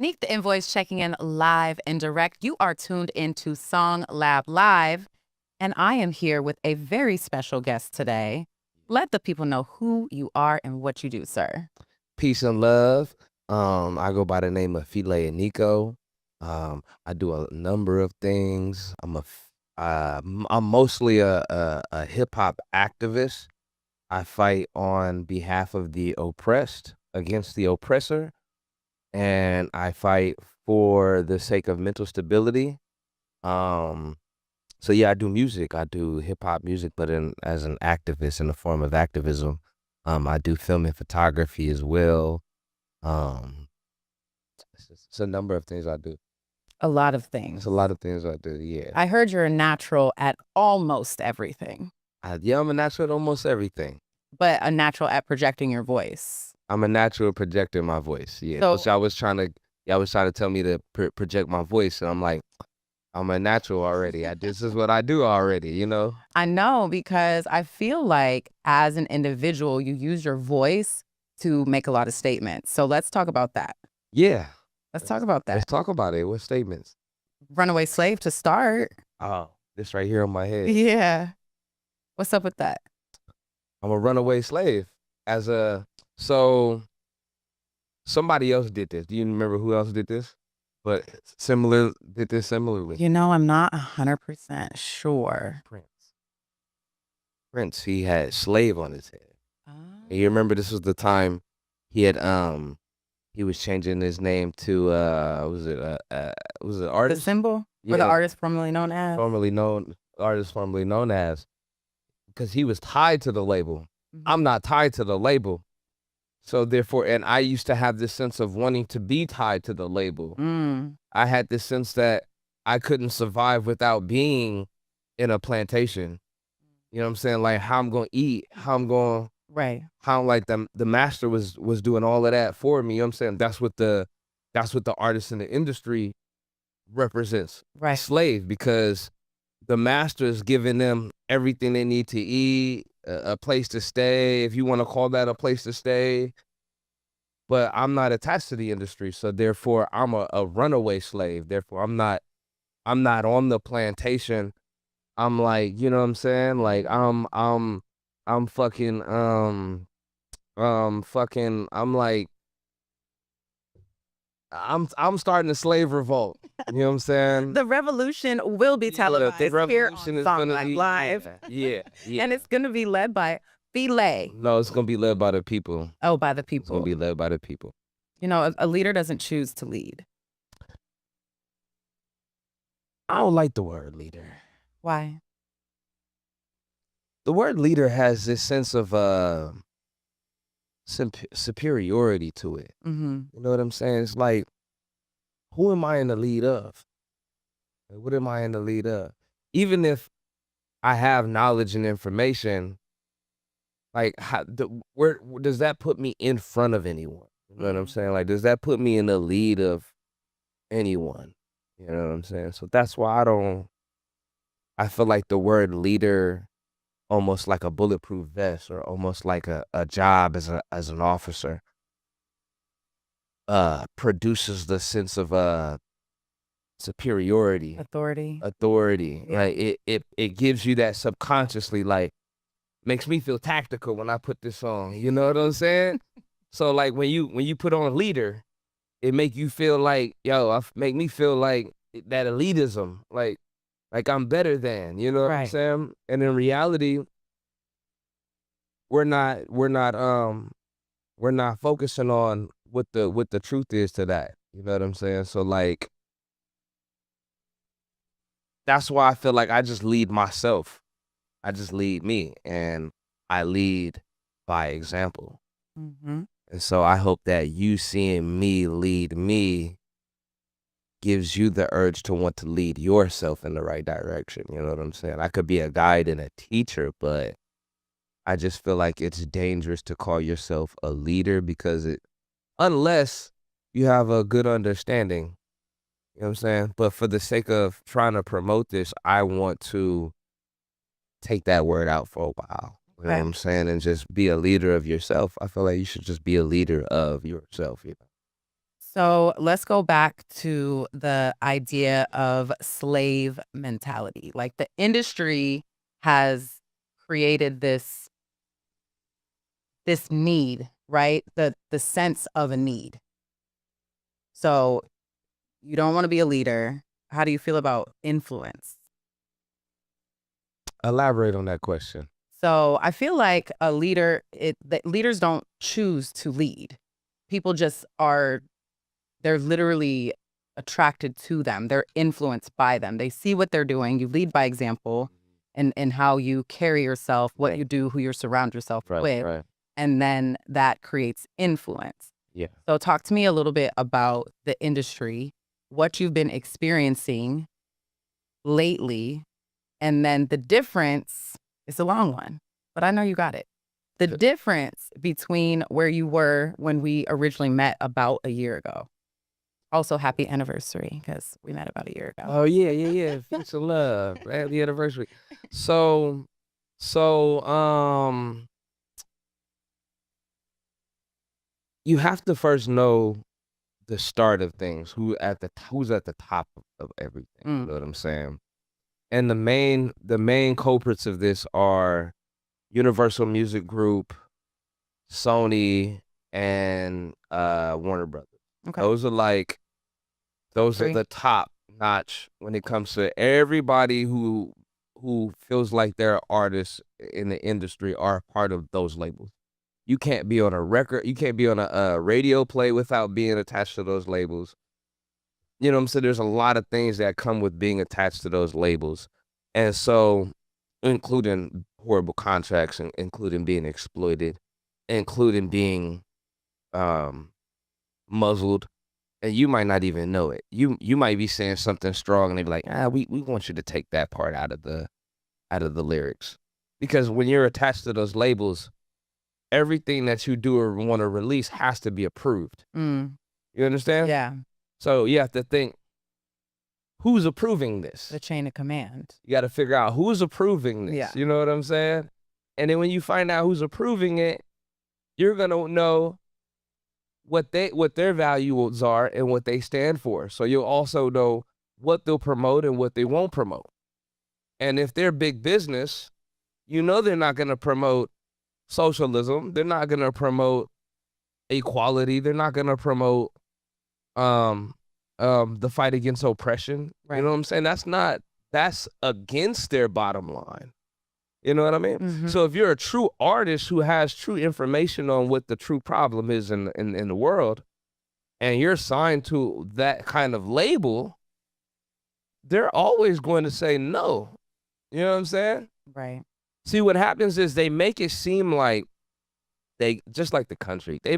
Neek the Invoice checking in live and direct. You are tuned into Song Lab Live, and I am here with a very special guest today. Let the people know who you are and what you do, sir. Peace and love. I go by the name of Fe'La and Nico. I do a number of things. I'm mostly a hip hop activist. I fight on behalf of the oppressed against the oppressor, and I fight for the sake of mental stability. So yeah, I do music. I do hip hop music, but as an activist in the form of activism. I do film and photography as well. It's a number of things I do. A lot of things. It's a lot of things I do, yeah. I heard you're a natural at almost everything, Yeah, I'm a natural at almost everything. but a natural at projecting your voice. I'm a natural at projecting my voice, yeah. So- y'all was trying to tell me to project my voice, and I'm like, I'm a natural already. This is what I do already, you know? I know, because I feel like as an individual, you use your voice to make a lot of statements. So let's talk about that. Yeah. Let's talk about Let's that. talk about it. What statements? Runaway slave to start. Oh, this right here on my head. Yeah. What's up with that? I'm a runaway slave. So somebody else did this. Do you remember who else did this? But did this similarly. You know, I'm not 100% sure. Prince, he had slave on his head. And you remember this was the time he had he was changing his name to was it The artist? symbol? Yeah. Or the artist formerly known as? Formerly known as, because he was tied to the label. Mhm. I'm not tied to the label. So therefore, and I used to have this sense of wanting to be tied to the label. I had this sense that I couldn't survive without being in a plantation. You know what I'm saying? Like how I'm going to eat, Right. how like the master was doing all of that for me. You know what I'm saying? That's what the artist in the industry represents. Right. Slave, because the master is giving them everything they need to eat, a place to stay, if you want to call that a place to stay. But I'm not attached to the industry, so therefore I'm a runaway slave. Therefore I'm not on the plantation. I'm like, you know what I'm saying? Like I'm fucking I'm like I'm starting a slave revolt. You know what I'm saying? The revolution will be televised the here revolution on is Song gonna Lab be Live. Yeah. And it's going to be led by Fe'La. No, it's gonna be led by the people. Oh, by the It's people. gonna be led by the people. You know, a leader doesn't choose to lead. I don't like the word leader. Why? The word leader has this sense of superiority to it. Mm-hmm. You know what I'm saying? It's like, who am I in the lead of? Like, what am I in the lead of? Even if I have knowledge and information, like, where does that put me in front of anyone? You know what I'm saying? Like, does that put me in the lead of anyone? You know what I'm saying? So that's why I feel like the word leader, almost like a bulletproof vest, or almost like a job as an officer, produces the sense of superiority, Authority. Yeah. Like it gives you that subconsciously, like, makes me feel tactical when I put this on. You know what I'm saying? So like when you put on a leader, it make you feel like, make me feel like that elitism, like I'm better than, you know what I'm Right. saying? And in reality, we're not focusing on what the truth is to that. You know what I'm saying? So like, that's why I feel like I just lead myself. I just lead me, and I lead by example. Mm-hmm. And so I hope that you seeing me lead me gives you the urge to want to lead yourself in the right direction. You know what I'm saying? I could be a guide and a teacher, but I just feel like it's dangerous to call yourself a leader, because unless you have a good understanding, you know what I'm saying? But for the sake of trying to promote this, I want to take that word out for a while. You know what I'm saying? And just be a leader of yourself. I feel like you should just be a leader of yourself, you know? So let's go back to the idea of slave mentality. Like the industry has created this need, right? The sense of a need. So you don't want to be a leader. How do you feel about influence? Elaborate on that question. So I feel like a leader, that leaders don't choose to lead. People just are, they're literally attracted to them. They're influenced by them. They see what they're doing. You lead by example and how you carry yourself, what you do, who you surround yourself with. Right. And then that creates influence. Yeah. So talk to me a little bit about the industry, what you've been experiencing lately, and then the difference. It's a long one, but I know you got it. The difference between where you were when we originally met about a year ago. Also, happy anniversary because we met about a year ago. Oh yeah. Peace and love. Happy anniversary. So, so you have to first know the start of things. Who's at the top of everything. You know what I'm saying? And the main culprits of this are Universal Music Group, Sony, and Warner Brothers. Okay. Those are Three. the top notch when it comes to everybody who feels like they're artists in the industry are part of those labels. You can't be on a record, you can't be on a radio play without being attached to those labels. You know what I'm saying? There's a lot of things that come with being attached to those labels. And so, including horrible contracts, and including being exploited, including being muzzled, and you might not even know it. You might be saying something strong, and they be like, we want you to take that part out of the lyrics. Because when you're attached to those labels, everything that you do or want to release has to be approved. You understand? Yeah. So you have to think, who's approving this? The chain of command. You got to figure out who's approving this. Yeah. You know what I'm saying? And then when you find out who's approving it, you're going to know what their values are and what they stand for. So you'll also know what they'll promote and what they won't promote. And if they're big business, you know they're not going to promote socialism. They're not going to promote equality. They're not going to promote the fight against oppression. Right. You know what I'm saying? That's against their bottom line. You know what I mean? So if you're a true artist who has true information on what the true problem is in the world, and you're signed to that kind of label, they're always going to say no. You know what I'm saying? Right. See, what happens is they make it seem like they, just like the country, they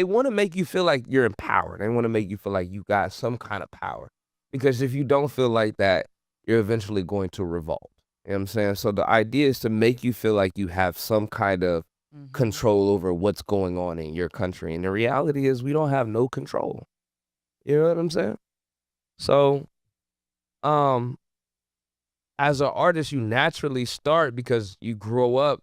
want to make you feel like you're empowered. They want to make you feel like you got some kind of power. Because if you don't feel like that, you're eventually going to revolt. You know what I'm saying? So the idea is to make you feel like you have some kind of control over what's going on in your country. And the reality is we don't have no control. You know what I'm saying? So, as an artist, you naturally start because you grow up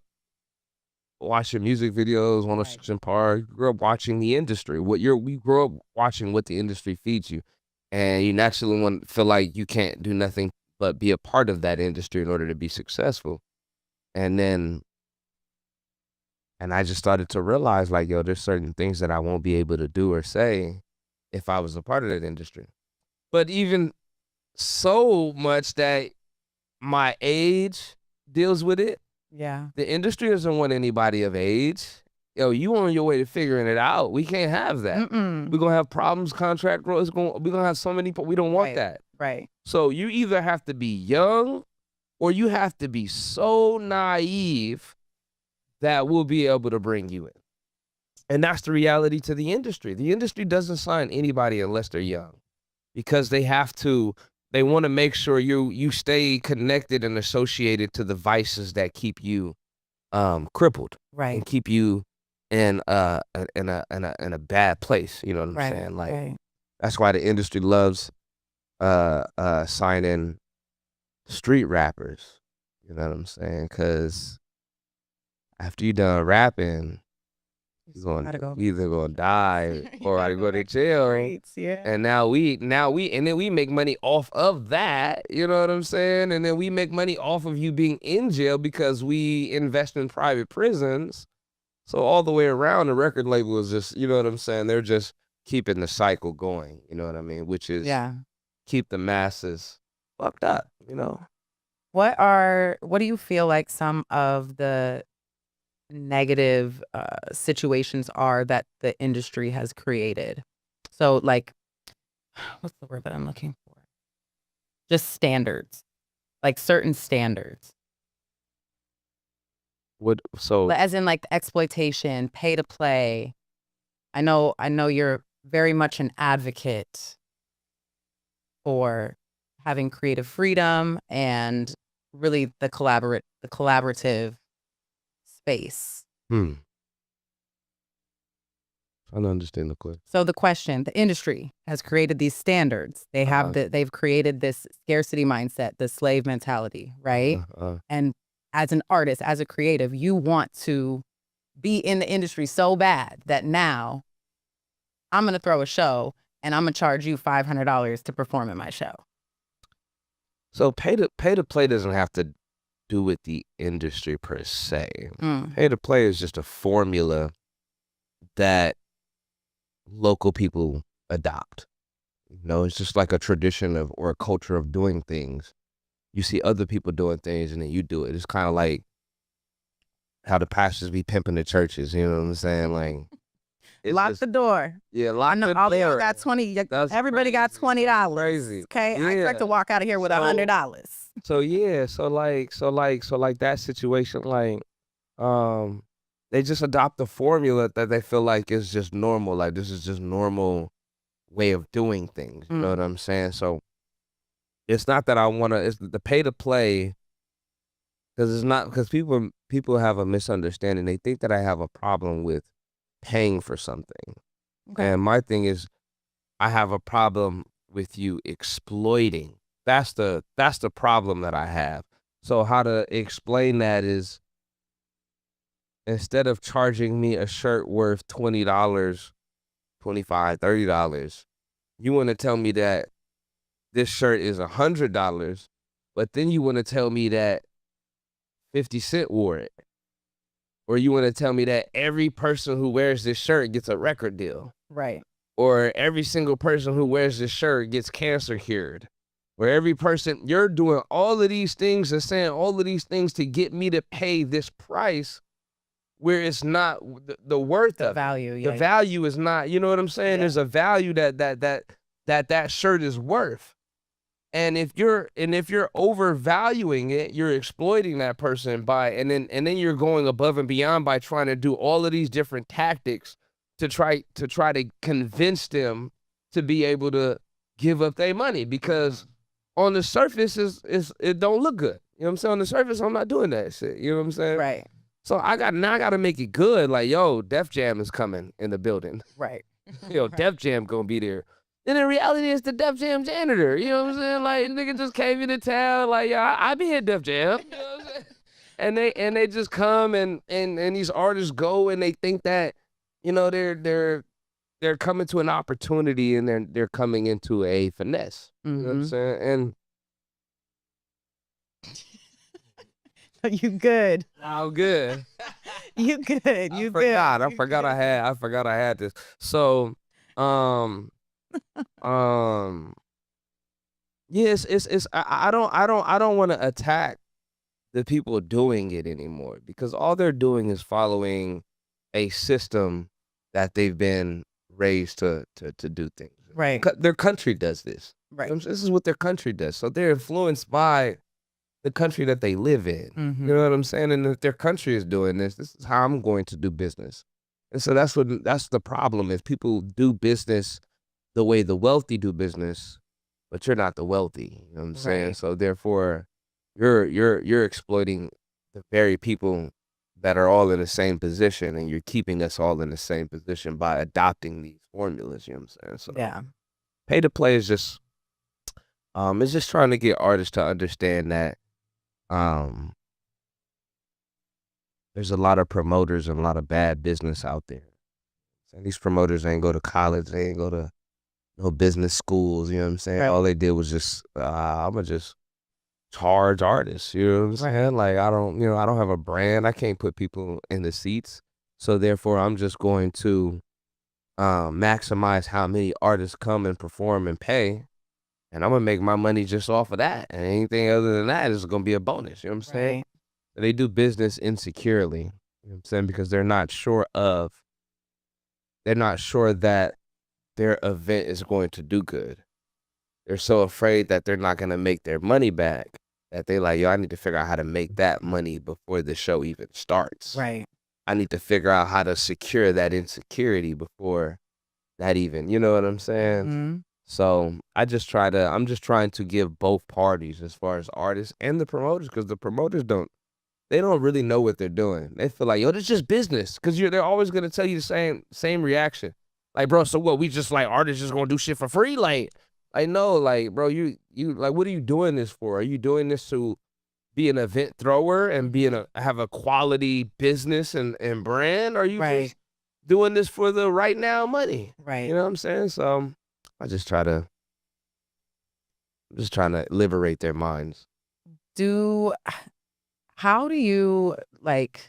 watching music videos, 106 & Park. You grow up watching the industry. We grow up watching what the industry feeds you. And you naturally feel like you can't do nothing but be a part of that industry in order to be successful. And I just started to realize, like, yo, there's certain things that I won't be able to do or say if I was a part of that industry. But even so much that my age deals with it. Yeah. The industry doesn't want anybody of age. Yo, you on your way to figuring it out. We can't have that. We're going to have problems, contract growth. We're going to have so many people. We don't want that. Right. So you either have to be young or you have to be so naive that we'll be able to bring you in. And that's the reality to the industry. The industry doesn't sign anybody unless they're young, because they want to make sure you stay connected and associated to the vices that keep you crippled. Right. And keep you in a bad place. You know what I'm saying? Like, that's why the industry loves signing street rappers. You know what I'm saying? Because after you done rapping, you either gonna die or I go to jail. Yeah. And and then we make money off of that, you know what I'm saying? And then we make money off of you being in jail because we invest in private prisons. So all the way around, the record label is just, you know what I'm saying? They're just keeping the cycle going, you know what I mean? Which is keep the masses fucked up, you know? What do you feel like some of the negative situations are that the industry has created? So like, what's the word that I'm looking for? Just standards, like certain standards. As in like the exploitation, pay to play. I know you're very much an advocate for having creative freedom and really the collaborative space. Trying to understand the question. So the industry has created these standards. They've created this scarcity mindset, the slave mentality, right? And as an artist, as a creative, you want to be in the industry so bad that now I'm going to throw a show and I'm going to charge you $500 to perform in my show. So pay to play doesn't have to do with the industry per se. Pay to play is just a formula that local people adopt. You know, it's just like a tradition or a culture of doing things. You see other people doing things and then you do it. It's kind of like how the pastors be pimping the churches, you know what I'm saying? Like, lock the door. Yeah, lock the door. All y'all got 20. Everybody got $20. Crazy. Okay, yeah. I expect to walk out of here with $100. So yeah, so like that situation, like, they just adopt the formula that they feel like is just normal. Like this is just normal way of doing things. You know what I'm saying? So it's not that I want to. It's the pay to play, because people have a misunderstanding. They think that I have a problem with paying for something. Okay. And my thing is, I have a problem with you exploiting. That's the problem that I have. So how to explain that is, instead of charging me a shirt worth $20, $25, $30, you want to tell me that this shirt is $100, but then you want to tell me that 50 Cent wore it. Or you want to tell me that every person who wears this shirt gets a record deal. Right. Or every single person who wears this shirt gets cancer cured. Or every person, you're doing all of these things and saying all of these things to get me to pay this price where it's not the worth of value. The value is not, you know what I'm saying? Yeah. There's a value that shirt is worth. And if you're overvaluing it, you're exploiting that person and then you're going above and beyond by trying to do all of these different tactics to try to convince them to be able to give up their money, because on the surface it don't look good. You know what I'm saying? On the surface, I'm not doing that shit. You know what I'm saying? Right. So I gotta make it good. Like, yo, Def Jam is coming in the building. Right. Yo, right. Def Jam gonna be there. And in reality, it's the Def Jam janitor. You know what I'm saying? Like, nigga just came into town. Like, yeah, I be at Def Jam. You know what I'm saying? And they just come and these artists go and they think that, you know, they're coming to an opportunity and they're coming into a finesse. You know what I'm saying? And you good. I'm good. You good. You good. I forgot I had this. So, yes, I don't want to attack the people doing it anymore, because all they're doing is following a system that they've been raised to do things. Right. Their country does this. Right. This is what their country does. So they're influenced by the country that they live in. You know what I'm saying? And if their country is doing this is how I'm going to do business. And so that's the problem, is people do business the way the wealthy do business, but you're not the wealthy. You know what I'm saying? Right. So therefore, you're exploiting the very people that are all in the same position, and you're keeping us all in the same position by adopting these formulas. You know what I'm saying? So yeah, pay to play is just it's just trying to get artists to understand that there's a lot of promoters and a lot of bad business out there. And these promoters ain't go to college, they ain't go to no business schools, you know what I'm saying? Right. All they did was just, I'ma just charge artists, you know what I'm saying? Like, I don't have a brand, I can't put people in the seats, so therefore, I'm just going to, maximize how many artists come and perform and pay, and I'm gonna make my money just off of that, and anything other than that is gonna be a bonus, you know what I'm saying? Right. They do business insecurely, you know what I'm saying? Because they're not sure that their event is going to do good. They're so afraid that they're not gonna make their money back that they like, yo, I need to figure out how to make that money before the show even starts. Right. I need to figure out how to secure that insecurity before that even, you know what I'm saying? Mhm. So I'm just trying to give both parties as far as artists and the promoters, because the promoters they don't really know what they're doing. They feel like, yo, this is just business, because they're always gonna tell you the same reaction. Like, bro, so what? We just like artists just gonna do shit for free? Like no, like, bro, you like, what are you doing this for? Are you doing this to be an event thrower and have a quality business and brand? Or are you Right. just doing this for the right now money? Right. You know what I'm saying? So I'm just trying to liberate their minds. How do you like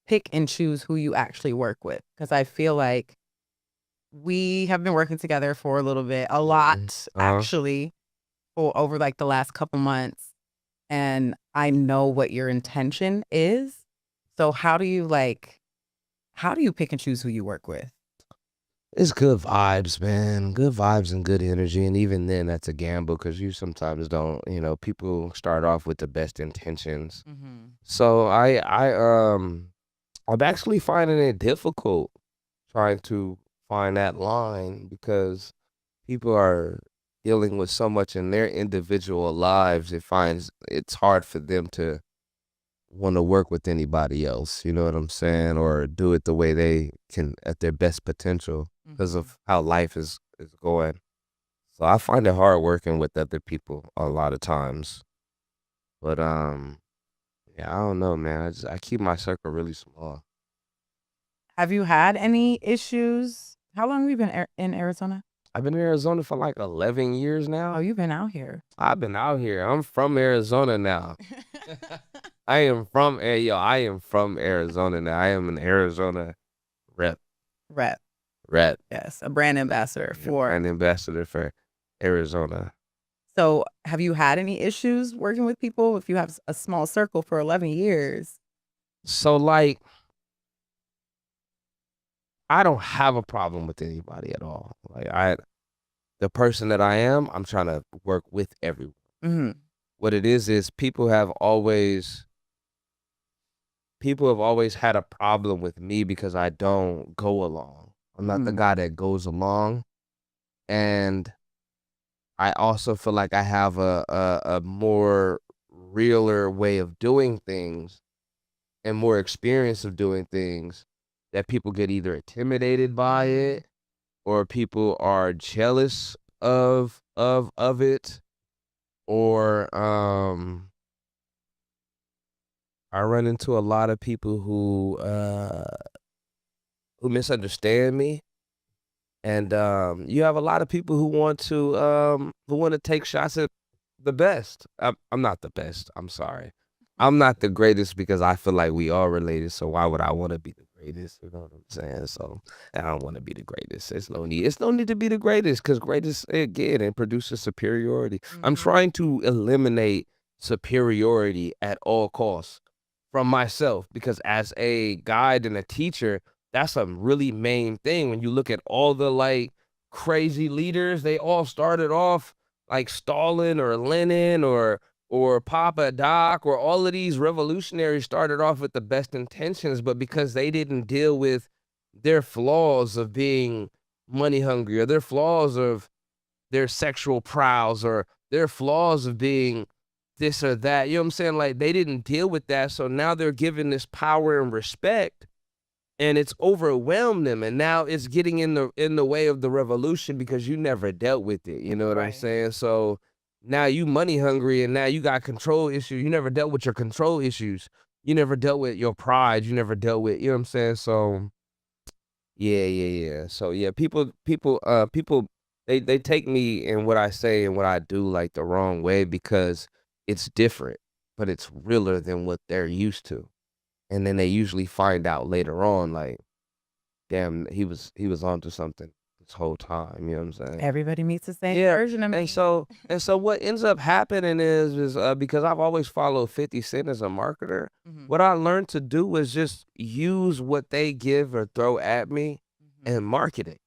pick and choose who you actually work with? Because I feel like we have been working together for a little bit, a lot Uh-huh. actually, for over like the last couple months. And I know what your intention is. So how do you pick and choose who you work with? It's good vibes, man. Good vibes and good energy. And even then, that's a gamble, because you sometimes don't, people start off with the best intentions. Mhm. So I'm actually finding it difficult trying to find that line, because people are dealing with so much in their individual lives. It's hard for them to want to work with anybody else, you know what I'm saying? Or do it the way they can at their best potential, because Mhm. of how life is going. So I find it hard working with other people a lot of times. But yeah, I don't know, man. I keep my circle really small. Have you had any issues? How long have you been in Arizona? I've been in Arizona for like 11 years Oh, now. you've been out here. I've been out here. I'm from Arizona now. I am from Arizona now. I am an Arizona rep. Rep. Rep. Yes, a brand ambassador Yeah, for. brand ambassador for Arizona. So, have you had any issues working with people if you have a small circle for 11 years? So like, I don't have a problem with anybody at all. Like, the person that I am, I'm trying to work with everyone. Mhm. What it is people have always had a problem with me because I don't go along. I'm not the Mhm. guy that goes along. And I also feel like I have a more realer way of doing things and more experience of doing things, that people get either intimidated by it, or people are jealous of it, or I run into a lot of people who misunderstand me. And you have a lot of people who want to take shots at the best. I'm not the best. I'm sorry. I'm not the greatest, because I feel like we are related. So why would I want to be the greatest? You know what I'm saying? So I don't want to be the greatest. It's no need. It's no need to be the greatest, because greatest, again, it produces superiority. I'm Mhm. trying to eliminate superiority at all costs from myself, because as a guide and a teacher, that's a really main thing. When you look at all the like crazy leaders, they all started off like Stalin or Lenin or Papa Doc, or all of these revolutionaries started off with the best intentions, but because they didn't deal with their flaws of being money hungry, or their flaws of their sexual prowess, or their flaws of being this or that, you know what I'm saying? Like, they didn't deal with that, so now they're given this power and respect, and it's overwhelmed them, and now it's getting in the way of the revolution, because you never dealt with it, you know what I'm Right. saying? So now you money hungry, and now you got control issues. You never dealt with your control issues. You never dealt with your pride. You never dealt with, you know what I'm saying? So Yeah. So yeah, people, they take me and what I say and what I do like the wrong way because it's different, but it's realer than what they're used to. And then they usually find out later on, like, damn, he was onto something this whole time. You know what I'm saying? Everybody meets the same Yeah, version of and me. so what ends up happening is because I've always followed 50 Cent as a marketer, Mhm. what I learned to do is just use what they give or throw at me Mhm. and market it.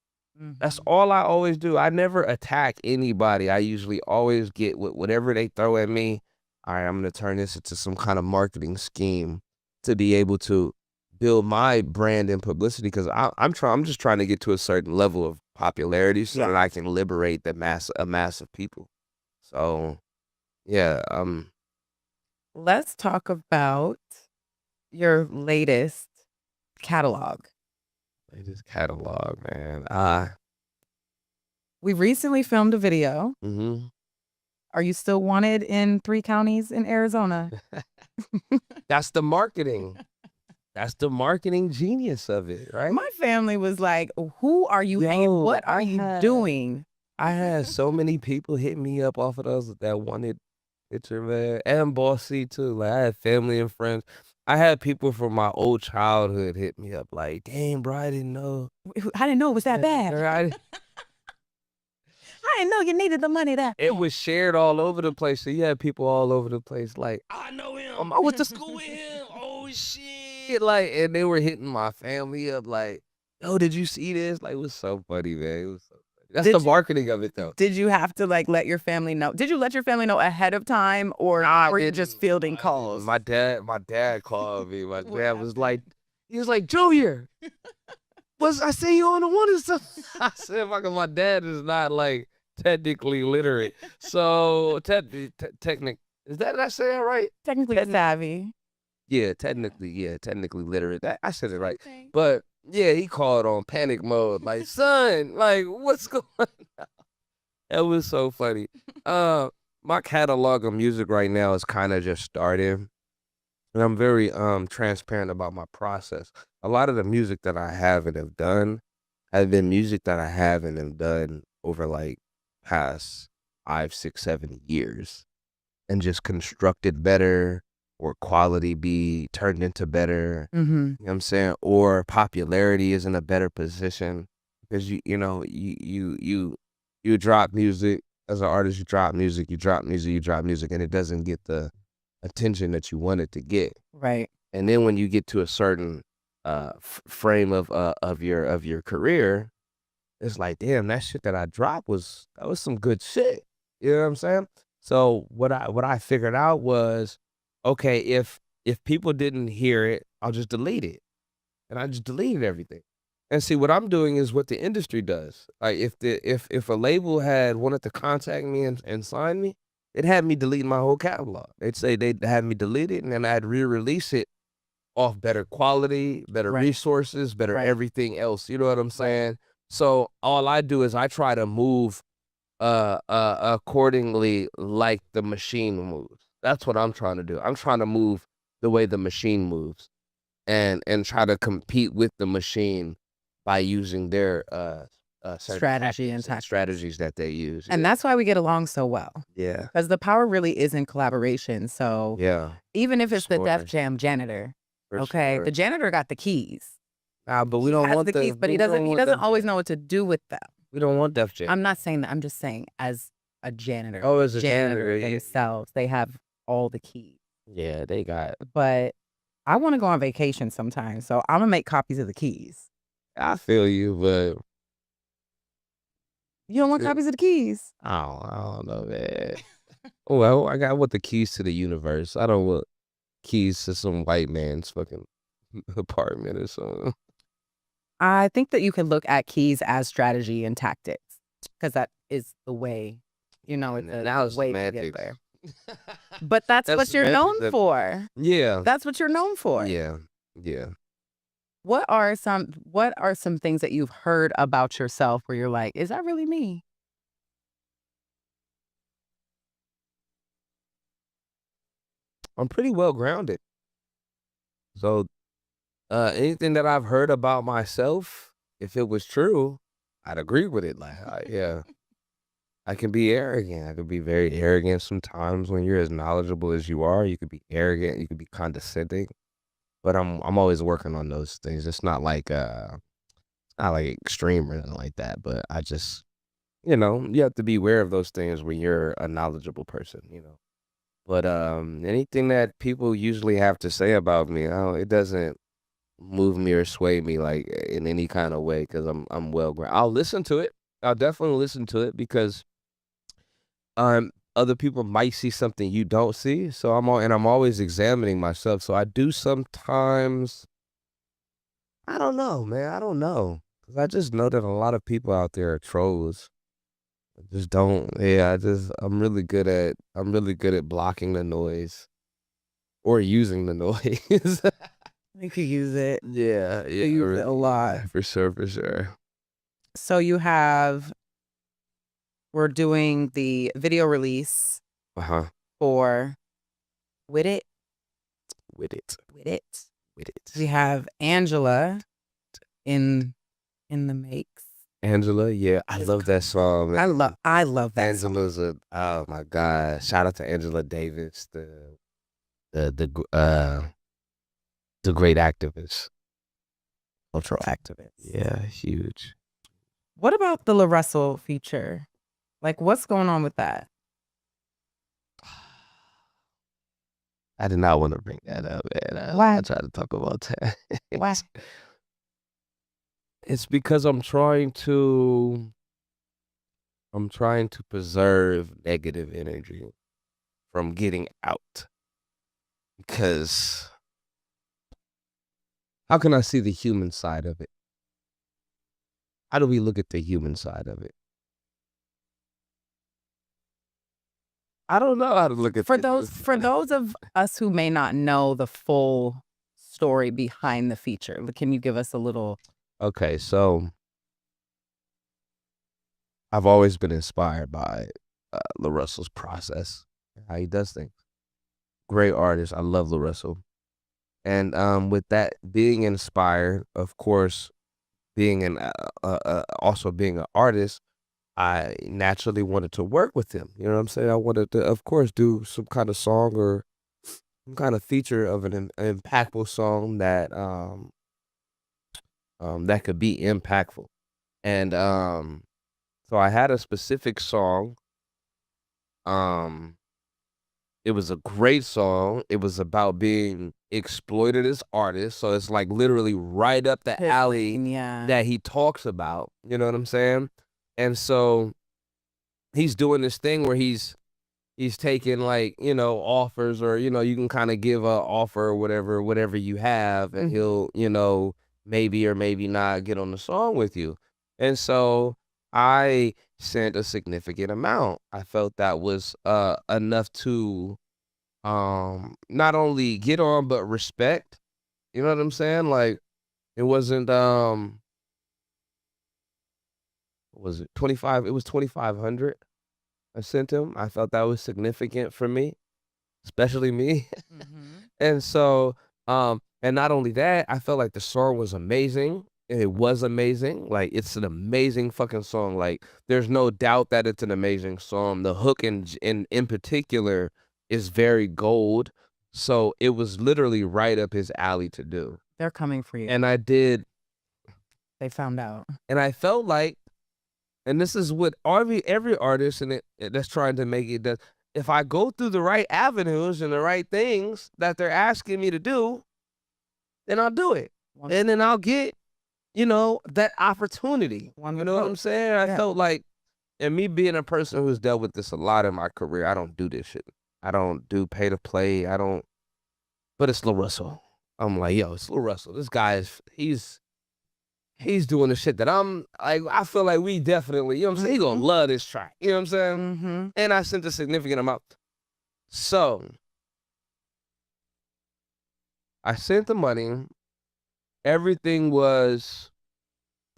That's Mhm. all I always do. I never attack anybody. I usually always get whatever they throw at me. All right, I'm gonna turn this into some kind of marketing scheme to be able to build my brand and publicity because I'm just trying to get to a certain level of popularity so that I can liberate a mass of people. So yeah, Let's talk about your latest catalog. latest catalog, man. We recently filmed a video. Mhm. Are you still wanted in 3 counties in Arizona? That's the marketing. That's the marketing genius of it, right? My family was like, "Who are you hanging? Yo, What are you doing?" I had so many people hit me up off of those that wanted picture, man, and Bossy too. Like I had family and friends. I had people from my old childhood hit me up like, "Dang, bro, I didn't know." I didn't know it was that bad. Right? I didn't know you needed the money that It bad. was shared all over the place. So you had people all over the place like, "I know him. I went to school with him. Oh shit!" Like, and they were hitting my family up like, "Yo, did you see this?" Like, it was so funny, man. It was so funny. That's the Did you marketing of it, though. did you have to, like, let your family know? Did you let your family know ahead of time, or I were you just didn't. fielding I didn't. calls? My dad called me. My What dad was like, happened? he was like, "Junior, was I see you on the one or something?" I said, "Fucking, my dad is not like technically literate, so technic is that did I say that right? Technically Techni savvy. yeah, technically literate. I said it Same right, thing. but yeah, he called on panic mode, like, son, like, what's going? That was so funny. Uh, my catalog of music right now is kind of just starting. And I'm very transparent about my process. A lot of the music that I have and have done has been music that I have and have done over like past 5, 6, 7 years and just constructed better or quality be turned into better. Mhm. You know what I'm saying? Or popularity is in a better position because you drop music as an artist, you drop music, and it doesn't get the attention that you want it to get. Right. And then when you get to a certain frame of your career, it's like, damn, that shit that I dropped that was some good shit. You know what I'm saying? So what I figured out was, okay, if people didn't hear it, I'll just delete it. And I just deleted everything. And see what I'm doing is what the industry does. Like if a label had wanted to contact me and sign me, it had me delete my whole catalog. They'd say they'd have me delete it and then I'd re-release it off better quality, better Right. resources, better Right. everything else. You know what I'm saying? So all I do is I try to move accordingly like the machine moves. That's what I'm trying to do. I'm trying to move the way the machine moves and try to compete with the machine by using their certain Strategy and tactics and tactics. strategies that they use. And Yeah. that's why we get along so well, Yeah. because the power really is in collaboration. So Yeah. even if For it's the Def sure. Jam janitor, For okay, sure. the janitor got the keys. Nah, but we He don't has want the keys, the but he we don't want doesn't Def always Jam. know what to do with them. We don't want Def Jam. I'm not saying that. I'm just saying as a janitor, Oh, as a janitor janitor, yeah. themselves, they have all the keys. Yeah, they got But I want to go on vacation sometime, so I'm gonna make copies of the keys. I feel you, but You don't want yeah, copies of the keys? I don't know, man. Well, I want the keys to the universe. I don't want keys to some white man's fucking apartment or something. I think that you can look at keys as strategy and tactics, because that is the way, it's And a now it's way to get semantics. there. But that's That's what you're semantics. known for. Yeah, That's what you're known for. yeah, yeah. What are some things that you've heard about yourself where you're like, "Is that really me?" I'm pretty well grounded. So anything that I've heard about myself, if it was true, I'd agree with it. Like, yeah, I can be arrogant. I could be very arrogant sometimes when you're as knowledgeable as you are. You could be arrogant. You could be condescending. But I'm always working on those things. It's not like extreme or anything like that. But I just, you have to be aware of those things when you're a knowledgeable person. But anything that people usually have to say about me, it doesn't move me or sway me like in any kind of way because I'm well grounded. I'll listen to it. I'll definitely listen to it because other people might see something you don't see. So I'm always examining myself. So I do sometimes. I don't know, man. I don't know because I just know that a lot of people out there are trolls. I just don't. Yeah, I'm really good at blocking the noise or using the noise. You could use it. Yeah, You use it a lot. for sure, for sure. So we're doing the video release Uh-huh. for With It. With it. With It. With it. We have Angela in the makes. Angela, yeah, I love that song. Man. I love that Angela's song. oh my God. Shout out to Angela Davis, the great activist. Cultural activist. Yeah, huge. What about the La Russell feature? Like, what's going on with that? I did not want to bring that up, man. Why? I tried to talk about that. Why? It's because I'm trying to preserve negative energy from getting out. Because how can I see the human side of it? How do we look at the human side of it? I don't know how to look at For those of us who may not know the full story behind the feature, can you give us a little? Okay, so I've always been inspired by La Russell's process, how he does things. Great artist. I love La Russell. And with that being inspired, of course, being also being an artist, I naturally wanted to work with him. You know what I'm saying? I wanted to, of course, do some kind of song or some kind of feature of an impactful song that could be impactful. And so I had a specific song. It was a great song. It was about being exploited as artists. So it's like literally right up the alley that he talks about. You know what I'm saying? And so he's doing this thing where he's taking like, offers or, you can kind of give a offer or whatever you have, and he'll, maybe or maybe not get on the song with you. And so I sent a significant amount. I felt that was enough to not only get on but respect. You know what I'm saying? Like it wasn't what was it 25? It was 2,500. I sent him. I felt that was significant for me, especially me. And so, and not only that, I felt like the song was amazing. It was amazing. Like it's an amazing fucking song. Like there's no doubt that it's an amazing song. The hook in particular is very gold. So it was literally right up his alley to do. They're coming for you. And I did. They found out. And I felt like, and this is what every artist that's trying to make it does. If I go through the right avenues and the right things that they're asking me to do, then I'll do it. And then I'll get, that opportunity. You know what I'm saying? I felt like, and me being a person who's dealt with this a lot in my career, I don't do this shit. I don't do pay to play. But it's Lil Russell. I'm like, yo, it's Lil Russell. This guy he's doing the shit that I'm like, I feel like we definitely, you know what I'm saying? He gonna love this track. You know what I'm saying? And I sent a significant amount. So I sent the money. Everything was.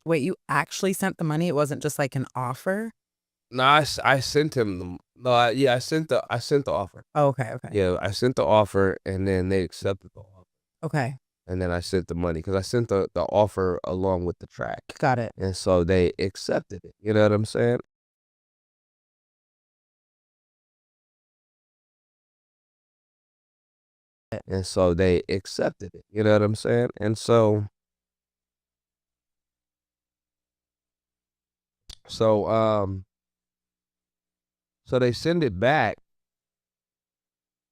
Wait, you actually sent the money? It wasn't just like an offer? No, I sent him I sent the offer. Oh, okay. Yeah, I sent the offer and then they accepted the offer. Okay. And then I sent the money because I sent the offer along with the track. Got it. And so they accepted it. You know what I'm saying? And so they accepted it. You know what I'm saying? And so so they send it back.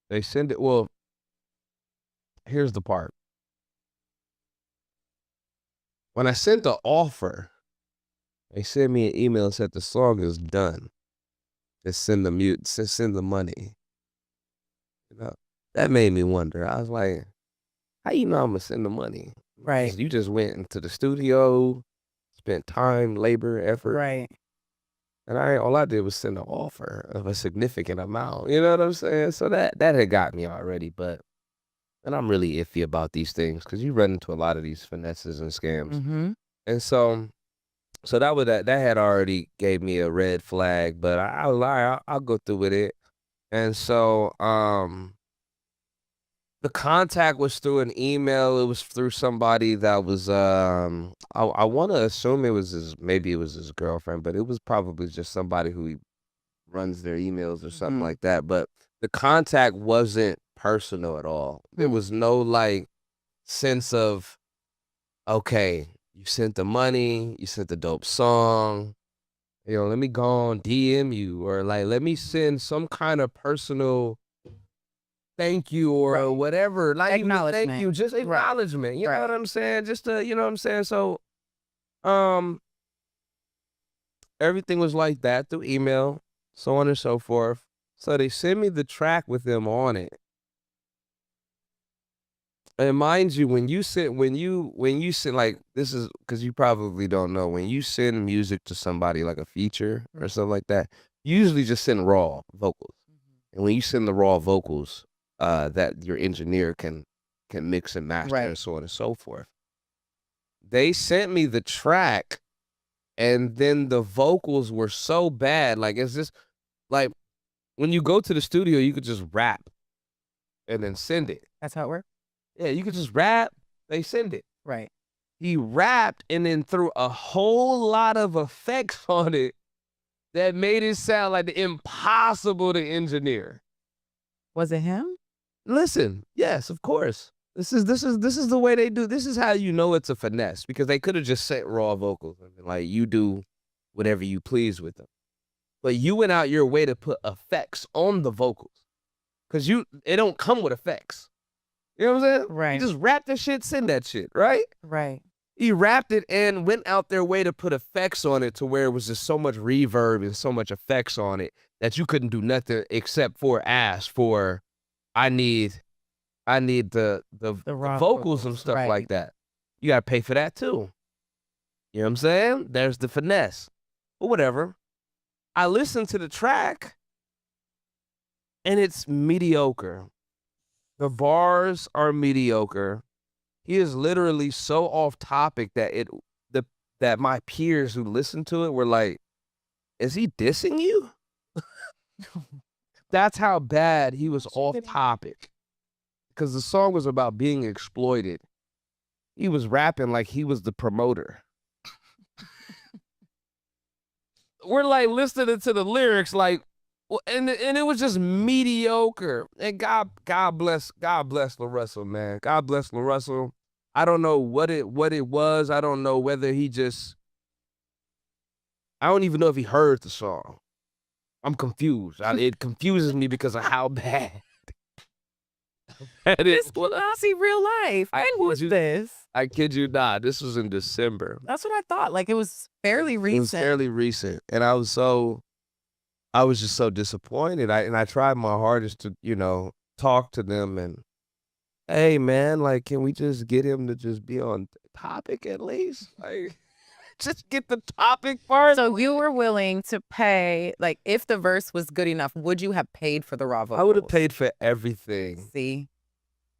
They send it, well, here's the part. When I sent the offer, they sent me an email and said the song is done. Just send the money. You know, that made me wonder. I was like, how you know I'm gonna send the money? Right. You just went into the studio, spent time, labor, effort, Right. and all I did was send an offer of a significant amount. You know what I'm saying? So that had got me already, and I'm really iffy about these things because you run into a lot of these finesses and scams. Mm-hmm. And so that had already gave me a red flag, but I'll lie, I'll go through with it. And so the contact was through an email. It was through somebody that was I want to assume maybe it was his girlfriend, but it was probably just somebody who runs their emails or something like that. But the contact wasn't personal at all. There was no like sense of, okay, you sent the money, you sent the dope song, let me go on DM you, or like let me send some kind of personal thank you or whatever. Like Acknowledgement. thank you, just acknowledgement. You know what I'm saying? Just you know what I'm saying? So everything was like that through email, so on and so forth. So they sent me the track with them on it. And mind you, when you send like, this is because you probably don't know, when you send music to somebody like a feature or something like that, you usually just send raw vocals. And when you send the raw vocals, that your engineer can mix and master and so on and so forth. They sent me the track, and then the vocals were so bad. Like, it's just like when you go to the studio, you could just rap and then send it. That's how it works? Yeah, you could just rap, they send it. Right. He rapped and then threw a whole lot of effects on it that made it sound like impossible to engineer. Was it him? Listen, yes, of course. This is the way they do. This is how you know it's a finesse, because they could have just sent raw vocals and been like, you do whatever you please with them. But you went out your way to put effects on the vocals, because it don't come with effects. You know what I'm saying? Right. You just rap that shit, send that shit, right? Right. He rapped it and went out their way to put effects on it to where it was just so much reverb and so much effects on it that you couldn't do nothing except for ask for, I need the vocals and stuff like that. You gotta pay for that too. You know what I'm saying? There's the finesse. But whatever. I listened to the track and it's mediocre. The bars are mediocre. He is literally so off topic that my peers who listened to it were like, is he dissing you? That's how bad he was off topic. Because the song was about being exploited. He was rapping like he was the promoter. We're like listening to the lyrics like, and it was just mediocre. And God bless La Russell, man. God bless La Russell. I don't know what it was. I don't know whether I don't even know if he heard the song. I'm confused. It confuses me because of how bad. This was honestly real life. When was this? I kid you not. This was in December. That's what I thought. Like, it was fairly recent. It was fairly recent. And I was just so disappointed. I tried my hardest to, talk to them and, hey man, like, can we just get him to just be on topic at least? Like, just get the topic part. So you were willing to pay, like, if the verse was good enough, would you have paid for the raw vocals? I would have paid for everything. See?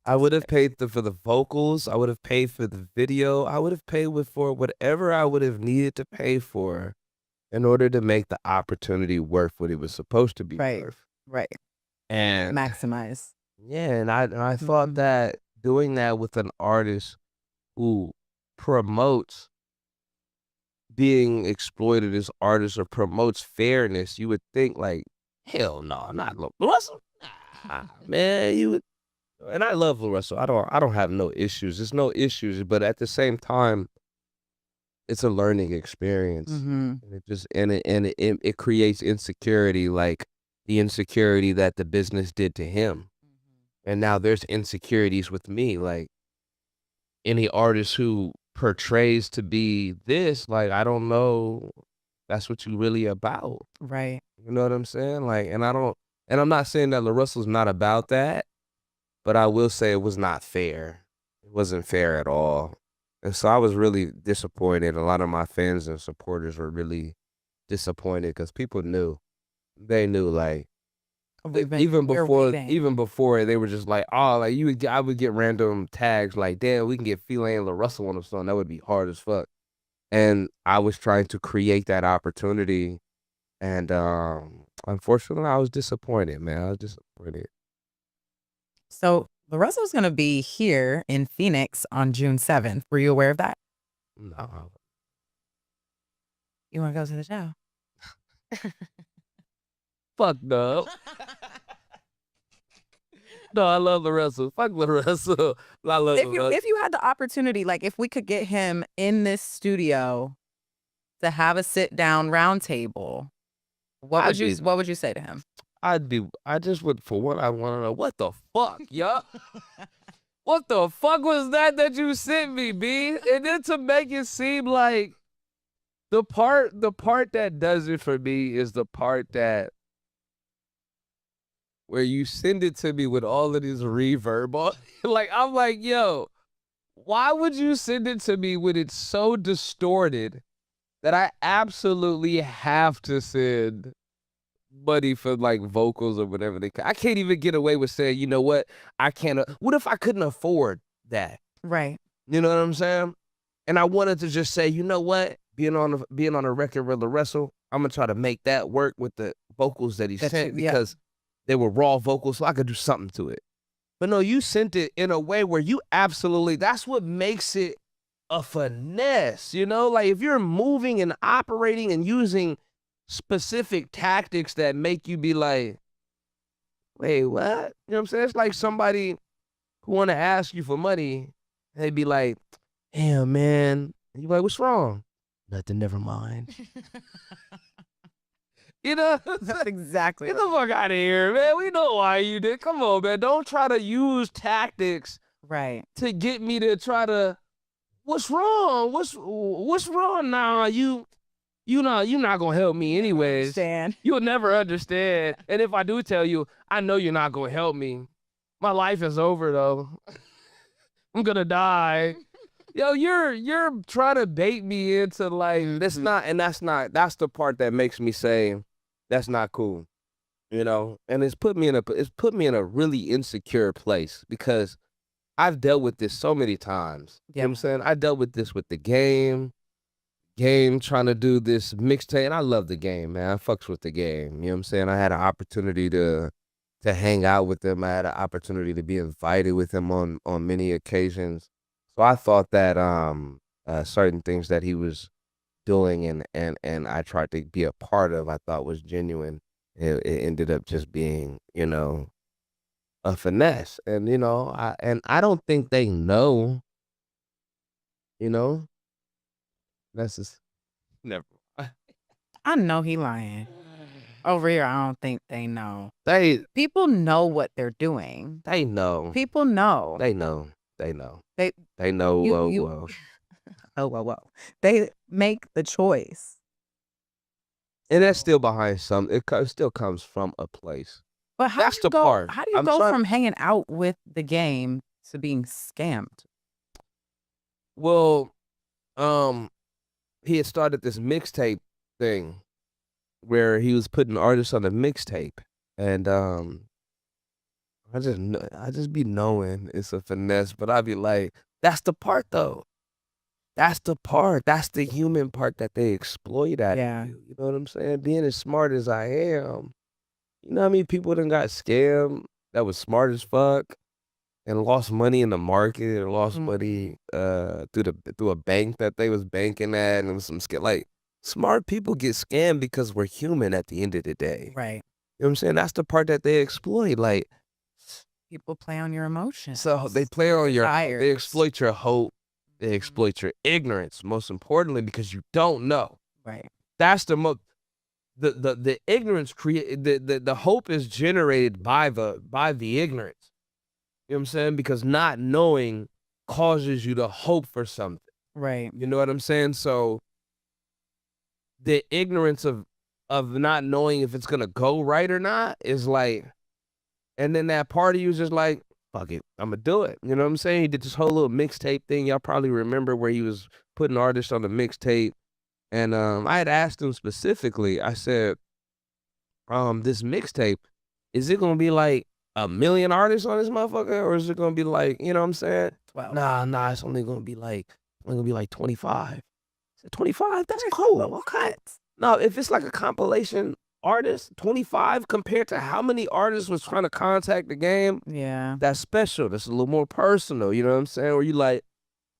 I would have paid for the vocals. I would have paid for the video. I would have paid for whatever I would have needed to pay for in order to make the opportunity worth what it was supposed to be worth. Right. And maximize. yeah, and I thought that doing that with an artist who promotes being exploited as artists or promotes fairness, you would think like, hell no, not Lil Russell. Nah, man, you would, and I love Lil Russell. I don't have no issues. There's no issues, but at the same time, it's a learning experience. Mhm. And it creates insecurity, like the insecurity that the business did to him. And now there's insecurities with me, like any artist who portrays to be this, like, I don't know that's what you really about. Right. You know what I'm saying? Like, and I'm not saying that Lil Russell's not about that, but I will say it was not fair. It wasn't fair at all. And so I was really disappointed. A lot of my fans and supporters were really disappointed because people knew. They knew, like, even We're before waiting. they were just like, "Oh, like, I would get random tags like, damn, we can get Fe'La and Lil Russell on the song. That would be hard as fuck." And I was trying to create that opportunity, and, unfortunately, I was disappointed, man. I was disappointed. So the Russell's gonna be here in Phoenix on June 7th. Were you aware of that? No. You wanna go to the show? Fuck no. No, I love Lil Russell. Fuck Lil Russell. I love If Lil you Russell. if you had the opportunity, like if we could get him in this studio to have a sit down round table, I'd be what would you say to him? I just would, for one, I wanna know what the fuck, yo? What the fuck was that you sent me, B? And then to make it seem like the part that does it for me is the part that where you send it to me with all of this reverb on. Like, I'm like, yo, why would you send it to me when it's so distorted that I absolutely have to send money for like vocals or whatever I can't even get away with saying, you know what? I can't, what if I couldn't afford that? Right. You know what I'm saying? And I wanted to just say, you know what? Being on a record with the Wrestle, I'm gonna try to make that work with the vocals that he sent Yeah. because they were raw vocals, so I could do something to it. But no, you sent it in a way where you absolutely, that's what makes it a finesse, you know? Like if you're moving and operating and using specific tactics that make you be like, wait, what? You know what I'm saying? It's like somebody who wanna ask you for money, and they'd be like, damn, man. And you like, what's wrong? Nothing, never mind. You know? That's exactly. Get the fuck out of here, man. We know why you did. Come on, man. Don't try to use tactics Right. to get me to try to. What's wrong? What's wrong now? You're not gonna help me anyways. Understand. You'll never understand. And if I do tell you, I know you're not gonna help me. My life is over though. I'm gonna die. Yo, you're trying to bait me into like that's the part that makes me say that's not cool. You know? And it's put me in a really insecure place because I've dealt with this so many times. You know what I'm saying? I dealt with this with the game trying to do this mixtape, and I love the game, man. I fucks with the game. You know what I'm saying? I had an opportunity to hang out with them. I had an opportunity to be invited with him on many occasions. So I thought that certain things that he was doing and I tried to be a part of, I thought was genuine. It ended up just being, you know, a finesse. And you know, I don't think they know, you know. That's just never. I know he lying. Over here, I don't think they know. They People know what they're doing. know. People know. They know. They know. They They know. you whoa. They make the choice. And that's still behind some. It still comes from a place. But how That's do you the go part. how do you I'm go trying- from hanging out with the game to being scammed? Well, he had started this mixtape thing where he was putting artists on the mixtape, and I just be knowing it's a finesse, but I'd be like, that's the part though. That's the part. That's the human part that they exploit at Yeah. you. You know what I'm saying? Being as smart as I am, you know how many people done got scammed that was smart as fuck? and lost money in the market or lost Mhm. money through a bank that they was banking at, and it was some like smart people get scammed because we're human at the end of the day. Right. You know what I'm saying? That's the part that they exploit. Like, People play on your emotions. so they play on your Desires. they exploit your hope, they Mhm. exploit your ignorance, most importantly, because you don't know. Right. That's the most the ignorance create the hope is generated by the ignorance. You know what I'm saying? Because not knowing causes you to hope for something. Right. You know what I'm saying? So the ignorance of not knowing if it's gonna go right or not is like, and then that part of you is just like, fuck it, I'm gonna do it. You know what I'm saying? He did this whole little mixtape thing. Y'all probably remember where he was putting artists on the mixtape. And I had asked him specifically, I said, this mixtape, is it gonna be like 1,000,000 artists on this motherfucker, or is it gonna be like, you know what I'm saying? 12. Nah, it's only gonna be like 25. I said, 25? That's That's cool. a Okay. lot. No, if it's like a compilation artist, 25 compared to how many artists was trying to contact the game, Yeah. that's special. That's a little more personal, you know what I'm saying? Where you like,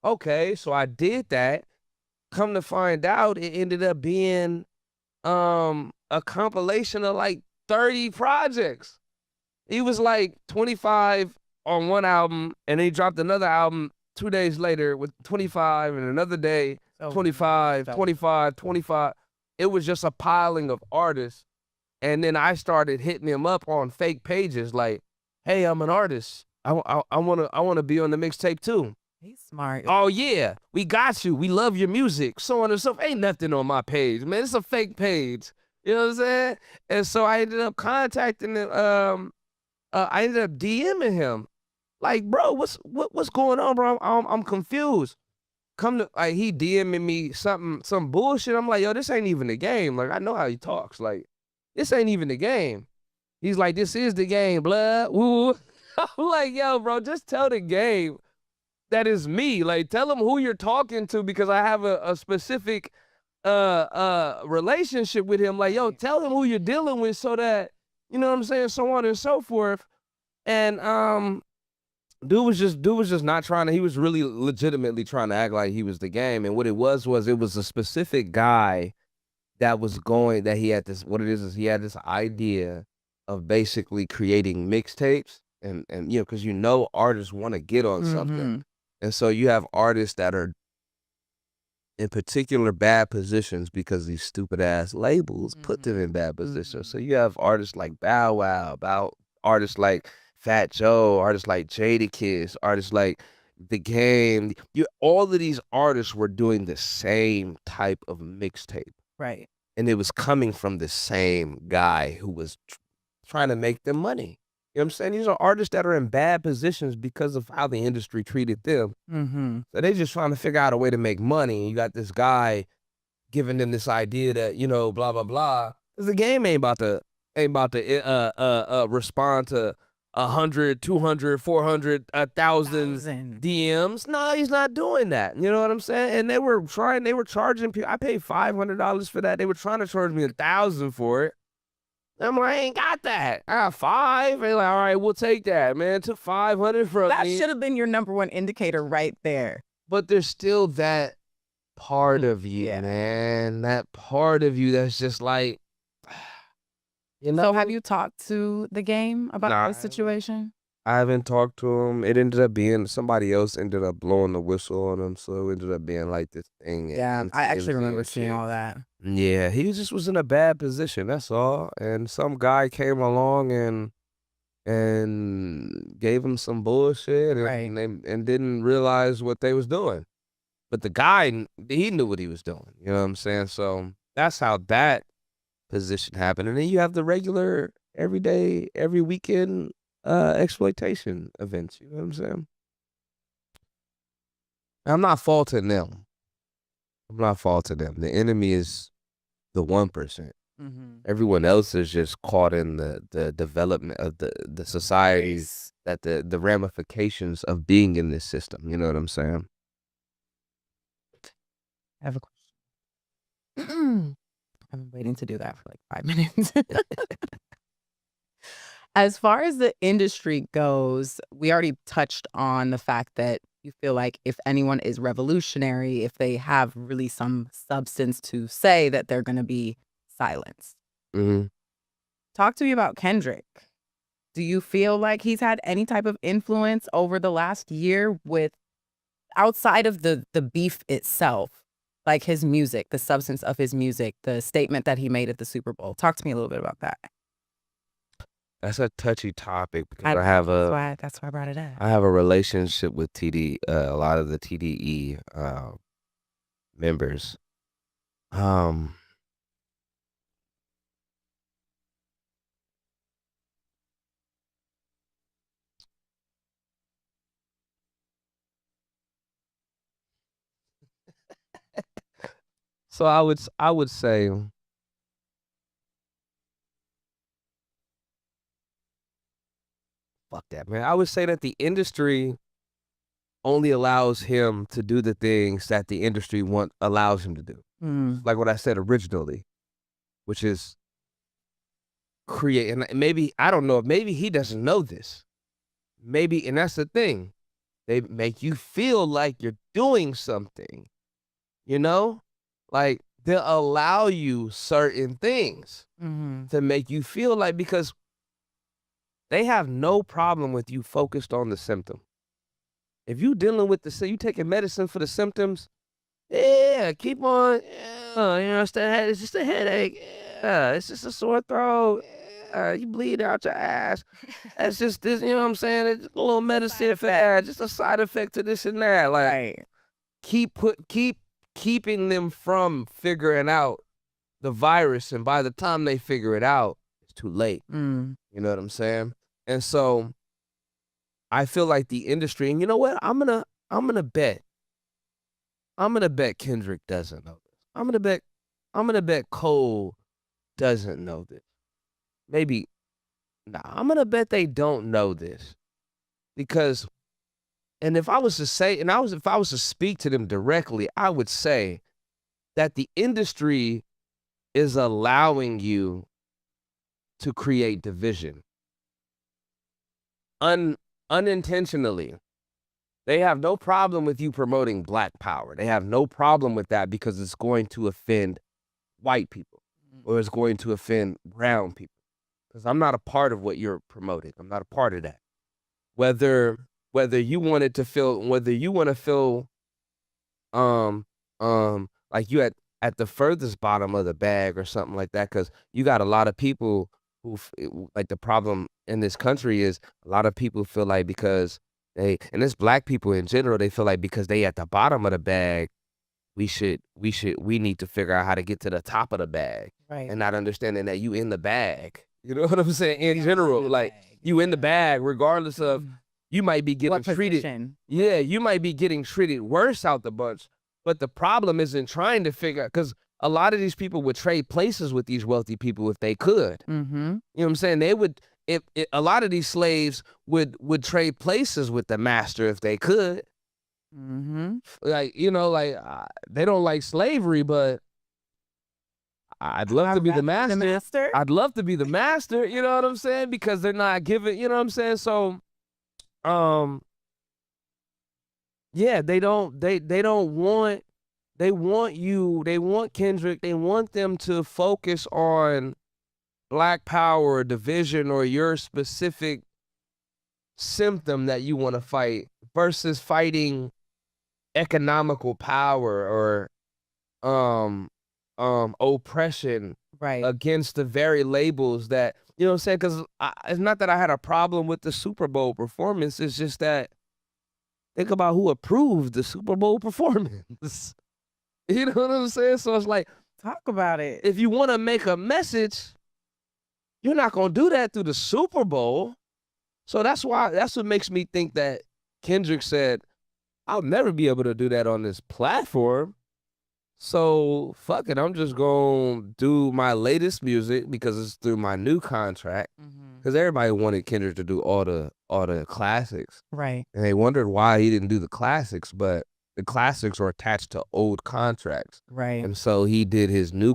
okay, so I did that. Come to find out, it ended up being a compilation of like 30 projects. He was like 25 on one album, and then he dropped another album 2 days later with 25, and another day, So 25, so 25, 25. It was just a piling of artists. And then I started hitting him up on fake pages like, "Hey, I'm an artist. I wanna be on the mixtape too." he's smart. "Oh yeah, we got you. We love your music." So on and so forth. Ain't nothing on my page, man. It's a fake page. You know what I'm saying? And so I ended up contacting him. I ended up DMing him, like, "Bro, what's going on, bro? I'm confused." Come to like he DMing me some bullshit. I'm like, "Yo, this ain't even the game." Like, I know how he talks. Like, this ain't even the game. He's like, "This is the game, blood." Woo. I'm like, "Yo, bro, just tell the game that is me. Like, tell them who you're talking to, because I have a specific relationship with him. Like, yo, tell him who you're dealing with, so that, you know what I'm saying, so on and so forth." And dude was just not trying to, he was really legitimately trying to act like he was the game. And what it was it was a specific guy that was going, that he had this, what it is he had this idea of basically creating mixtapes, and you know, because artists want to get on something. Mhm. And so you have artists that are in particular bad positions because these stupid ass labels put them in bad positions. So you have artists like Bow Wow, artists like Fat Joe, artists like Jadakiss, artists like The Game. All of these artists were doing the same type of mixtape, Right. and it was coming from the same guy who was trying to make them money. You know what I'm saying? These are artists that are in bad positions because of how the industry treated them. Mhm. So they just trying to figure out a way to make money. And you got this guy giving them this idea that, blah, blah, blah. Because the game ain't about to respond to 100, 200, 400, 1,000 1,000. DMs. No, he's not doing that. You know what I'm saying? And they were charging people. I paid $500 for that. They were trying to charge me 1,000 for it. I'm like, I ain't got that. I got 5. They're like, all right, we'll take that, man. Took 500 from That me. should have been your number one indicator right there. But there's still that part of you, Yeah. man. That part of you that's just like, So have you talked to the game about Nah, this situation? I haven't talked to him. It ended up being somebody else ended up blowing the whistle on him, so it ended up being like this thing. Yeah, and I actually TMZ remember and seeing shit. all that. Yeah, he just was in a bad position. That's all. And some guy came along and gave him some bullshit, Right. and didn't realize what they was doing. But the guy, he knew what he was doing. You know what I'm saying? So that's how that position happened. And then you have the regular, everyday, every weekend exploitation events. You know what I'm saying? I'm not faulting them. I'm not faulting them. The enemy is the 1%. Mhm. Everyone else is just caught in the development of the societies, that the ramifications of being in this system. You know what I'm saying? I have a question. I've been waiting to do that for like 5 minutes. As far as the industry goes, we already touched on the fact that you feel like if anyone is revolutionary, if they have really some substance to say, that they're gonna be silenced. Mhm. Talk to me about Kendrick. Do you feel like he's had any type of influence over the last year with outside of the beef itself, like his music, the substance of his music, the statement that he made at the Super Bowl? Talk to me a little bit about that. That's a touchy topic because I have That's why I brought it up. I have a relationship with a lot of the TDE members. Um, so I would say fuck that, man. I would say that the industry only allows him to do the things that the industry allows him to do. Mm. Like what I said originally, which is create. And maybe I don't know. Maybe he doesn't know this. Maybe, and that's the thing. They make you feel like you're doing something. You know, like they'll allow you certain things Mhm. to make you feel like because they have no problem with you focused on the symptom. If you dealing with you taking medicine for the symptoms, yeah, keep on. Yeah, you know, it's just a headache. Yeah, it's just a sore throat. Yeah, you bleed out your ass. That's just this. You know what I'm saying? It's a little medicine for that. Just a side effect to this and that. Like Right. keep keeping them from figuring out the virus, and by the time they figure it out, it's too late. Mm. You know what I'm saying? And so I feel like the industry, and you know what? I'm gonna bet Kendrick doesn't know this. I'm gonna bet Cole doesn't know this. Maybe nah, I'm gonna bet they don't know this. Because and if I was to say, if I was to speak to them directly, I would say that the industry is allowing you to create division unintentionally. They have no problem with you promoting Black power. They have no problem with that because it's going to offend white people or it's going to offend brown people. Because I'm not a part of what you're promoting. I'm not a part of that. Whether you want it to feel, whether you want to feel like you at the furthest bottom of the bag or something like that, because you got a lot of people like the problem in this country is a lot of people feel like because and it's Black people in general, they feel like because they at the bottom of the bag, we need to figure out how to get to the top of the bag. Right. And not understanding that you in the bag. You know what I'm saying? In Yeah, general, in the like bag, you in the yeah. bag, regardless of you might be getting What treated. position? Yeah, you might be getting treated worse out the bunch. But the problem isn't trying to figure out because a lot of these people would trade places with these wealthy people if they could. Mhm. You know what I'm saying? They would if a lot of these slaves would trade places with the master if they could. Mhm. Like, you know, like they don't like slavery, but I'd love to be the master. I'd love to be the master, you know what I'm saying? Because they're not giving, you know what I'm saying? So, yeah, they want Kendrick, they want them to focus on Black power or division or your specific symptom that you want to fight versus fighting economical power or oppression Right. against the very labels that, you know what I'm saying? Because it's not that I had a problem with the Super Bowl performance. It's just that think about who approved the Super Bowl performance. You know what I'm saying? So it's like, Talk about it. if you want to make a message, you're not going to do that through the Super Bowl. So that's what makes me think that Kendrick said, I'll never be able to do that on this platform. So fuck it, I'm just gonna do my latest music because it's through my new contract. Because everybody wanted Kendrick to do all the classics, Right. and they wondered why he didn't do the classics. But the classics are attached to old contracts, Right. and so he did his new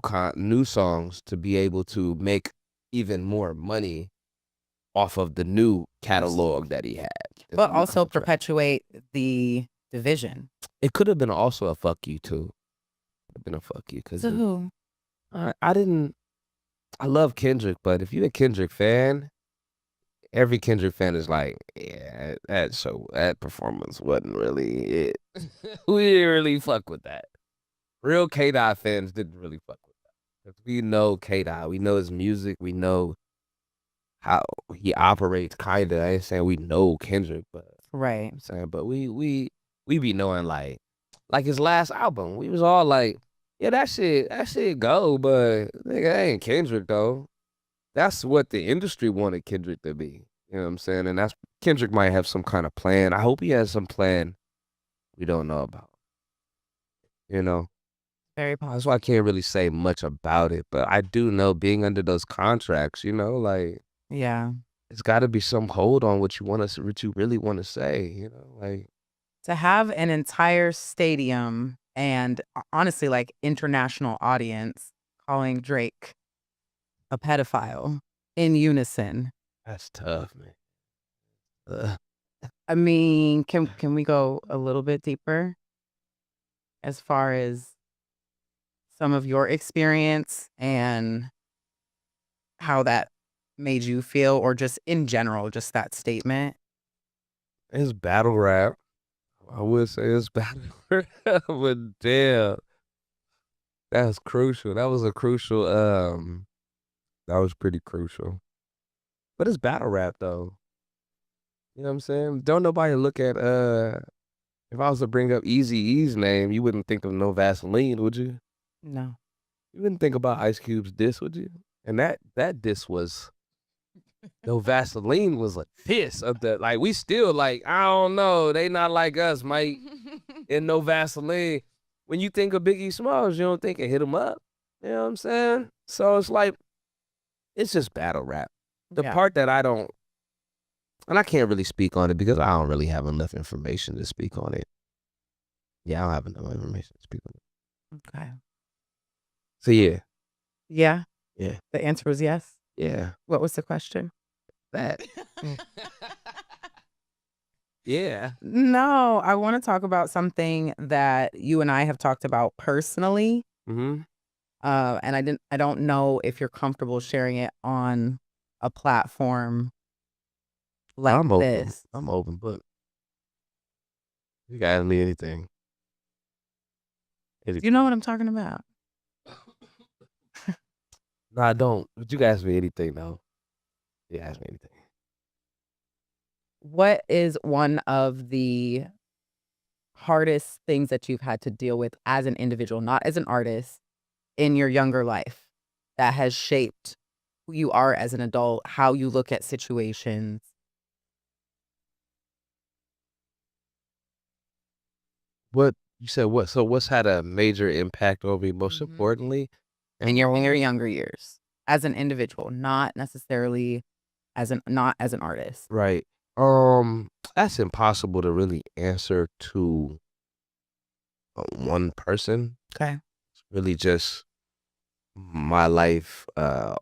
songs to be able to make even more money off of the new catalog that he had. But also perpetuate the division. It could have been also a fuck you too. It have been a fuck you because To who? I love Kendrick, but if you're a Kendrick fan, every Kendrick fan is like, yeah, that performance wasn't really it. We didn't really fuck with that. Real K-Dot fans didn't really fuck with that. 'Cause we know K-Dot, we know his music, we know how he operates. Kinda, I ain't saying we know Kendrick, but Right. I'm saying, but we be knowing like his last album. We was all like, yeah, that shit go, but nigga, that ain't Kendrick though. That's what the industry wanted Kendrick to be. You know what I'm saying? And that's Kendrick might have some kind of plan. I hope he has some plan we don't know about. You know? Very possible. That's why I can't really say much about it. But I do know being under those contracts, you know, like Yeah. it's gotta be some hold on what you really want to say, you know, like To have an entire stadium and honestly, like international audience calling Drake a pedophile in unison. that's tough, man. Ugh. I mean, can we go a little bit deeper as far as some of your experience and how that made you feel, or just in general, just that statement? It's battle rap. I would say it's battle rap, but damn, that's crucial. That was a crucial, that was pretty crucial. But it's battle rap though. You know what I'm saying? Don't nobody look at if I was to bring up Eazy-E's name, you wouldn't think of no Vaseline, would you? No. You wouldn't think about Ice Cube's diss, would you? And that diss was no Vaseline was a diss of the like we still like, I don't know, they not like us, Mike. And no Vaseline. When you think of Biggie Smalls, you don't think of Hit 'Em Up. You know what I'm saying? So it's like it's just battle rap. The Yeah. part that I don't and I can't really speak on it because I don't really have enough information to speak on it. Yeah, I don't have enough information to speak on it. Okay. So yeah. Yeah. Yeah. The answer was yes. Yeah. What was the question? That. Yeah. No, I want to talk about something that you and I have talked about personally. Mm-hmm. And I don't know if you're comfortable sharing it on a platform like I'm open. this. I'm open book. You can ask me anything. You know what I'm talking about? No, I don't. But you can ask me anything though. You ask me anything. What is one of the hardest things that you've had to deal with as an individual, not as an artist, in your younger life that has shaped who you are as an adult, how you look at situations? What you said what? So what's had a major impact over you most Mhm. importantly? In your younger years as an individual, not necessarily not as an artist. Right. That's impossible to really answer to one person. Okay. It's really just my life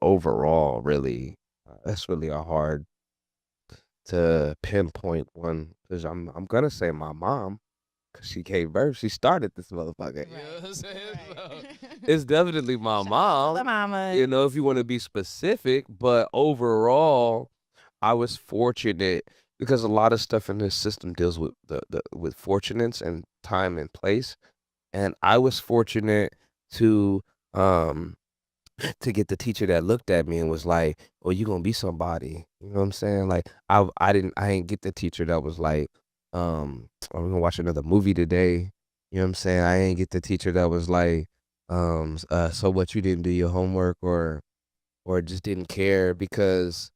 overall, really. That's really a hard to pinpoint one because I'm gonna say my mom because she gave birth. She started this motherfucker. You know what I'm saying? So, it's definitely my mom. The mama. You know, if you want to be specific, but overall, I was fortunate because a lot of stuff in this system deals with with fortunates and time and place, and I was fortunate to um to get the teacher that looked at me and was like, "Oh, you gonna be somebody." You know what I'm saying? Like I didn't get the teacher that was like, "Oh, we're gonna watch another movie today." You know what I'm saying? I ain't get the teacher that was like, so what, you didn't do your homework or just didn't care because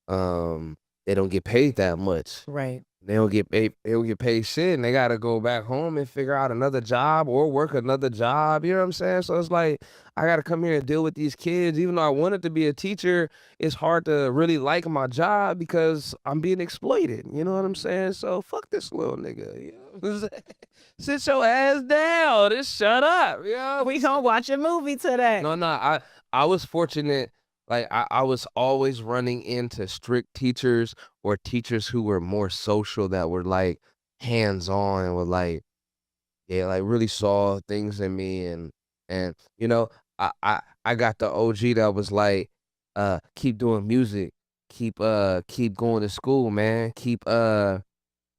they don't get paid that much. Right. They don't get paid shit, and they gotta go back home and figure out another job or work another job. You know what I'm saying? So it's like I gotta come here and deal with these kids. Even though I wanted to be a teacher, it's hard to really like my job because I'm being exploited. You know what I'm saying? So fuck this little nigga. You know what I'm saying? Sit your ass down. Just shut up. You know? We gonna watch a movie today. No, I was fortunate Like, I was always running into strict teachers or teachers who were more social that were, like, hands-on and were, like, yeah, like, really saw things in me and, you know, I got the OG that was like, "Keep doing music. Keep going to school, man. Keep, you know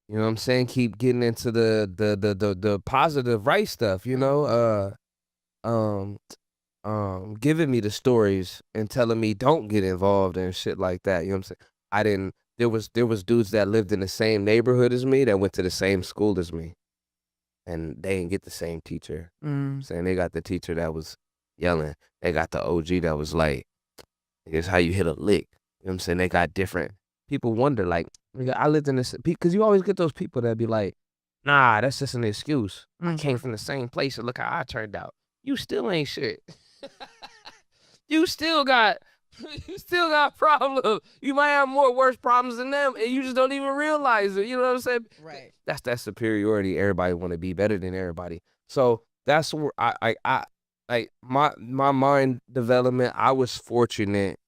what I'm saying? Keep getting into the positive right stuff, you know? Um, giving me the stories and telling me don't get involved and shit like that, you know what I'm saying? I didn't there was dudes that lived in the same neighborhood as me that went to the same school as me, and they didn't get the same teacher. Saying they got the teacher that was yelling. They got the OG that was like, "Here's how you hit a lick." You know what I'm saying? They got different people wonder, like, "Nigga, I lived in this," because you always get those people that be like, "Nah, that's just an excuse. I came from the same place and look how I turned out." You still ain't shit. You still got you still got problems. You might have more worse problems than them, and you just don't even realize it. You know what I'm saying? Right. That's that superiority. Everybody want to be better than everybody. So that's where I like my mind development. I was fortunate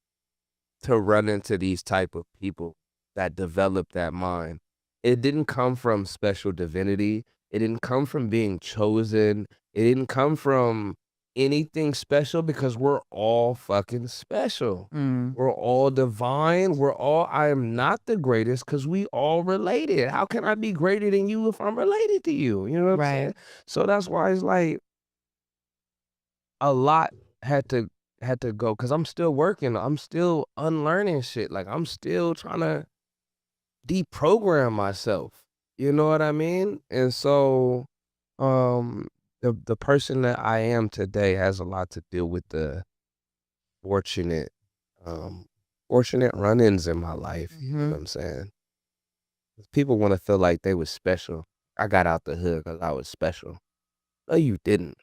to run into these type of people that develop that mind. It didn't come from special divinity. It didn't come from being chosen. It didn't come from anything special because we're all fucking special. We're all divine. I am not the greatest because we all related. How can I be greater than you if I'm related to you? You know what I'm Right. saying? So that's why it's like a lot had to go because I'm still working. I'm still unlearning shit. Like I'm still trying to deprogram myself. You know what I mean? And so the person that I am today has a lot to do with the fortunate um fortunate run-ins in my life. You know what I'm saying? 'Cause people want to feel like they was special. I got out the hood because I was special. No, you didn't.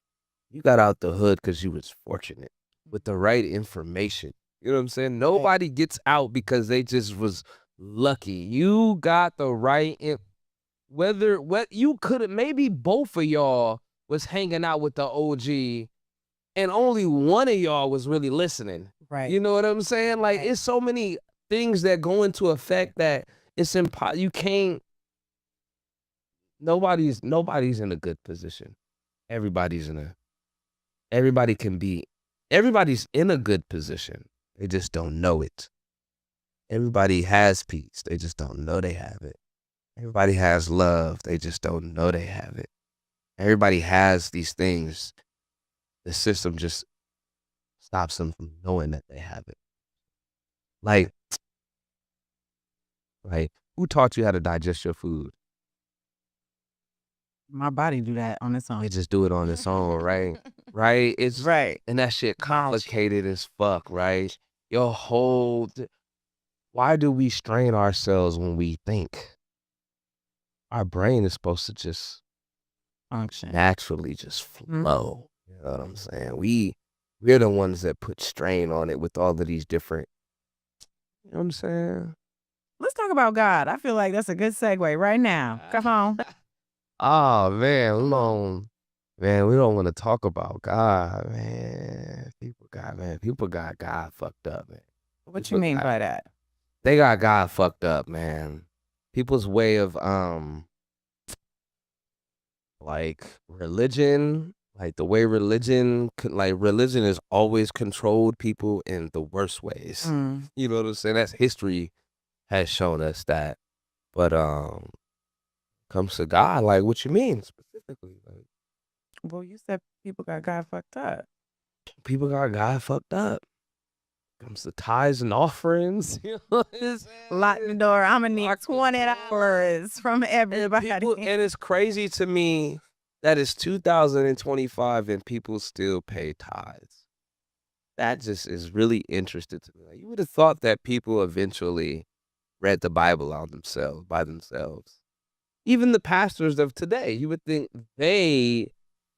You got out the hood because you was fortunate with the right information. You know what I'm saying? Nobody gets out because they just was lucky. You got the right whether what you could have maybe both of y'all was hanging out with the OG and only one of y'all was really listening. Right. You know what I'm saying? Like Right. it's so many things that go into effect that it's impossible. You can't. Nobody's in a good position. Everybody's in a Everybody can be everybody's in a good position. They just don't know it. Everybody has peace. They just don't know they have it. Everybody has love. They just don't know they have it. Everybody has these things. The system just stops them from knowing that they have it. Like, who taught you how to digest your food? My body do that on its own. It just do it on its own, right? Right? It's Right. and that shit complicated as fuck, right? Your whole why do we strain ourselves when we think? Our brain is supposed to just Function. naturally just flow. You know what I'm saying? We're the ones that put strain on it with all of these different, you know what I'm saying? Let's talk about God. I feel like that's a good segue right now. Come on. Oh man, we don't want to talk about God, man. People got God fucked up, man. What you mean by that? They got God fucked up, man. People's way of like religion, like the way religion has always controlled people in the worst ways. You know what I'm saying? That's history has shown us that. But comes to God, like what you mean specifically? Like Well, you said people got God fucked up. people got God fucked up. Comes to tithes and offerings. You know what I'm saying? Lock the door. I'm gonna need $20 from everybody. And it's crazy to me that it's 2025 and people still pay tithes. That just is really interesting to me. Like, you would have thought that people eventually read the Bible on themselves by themselves. Even the pastors of today, you would think they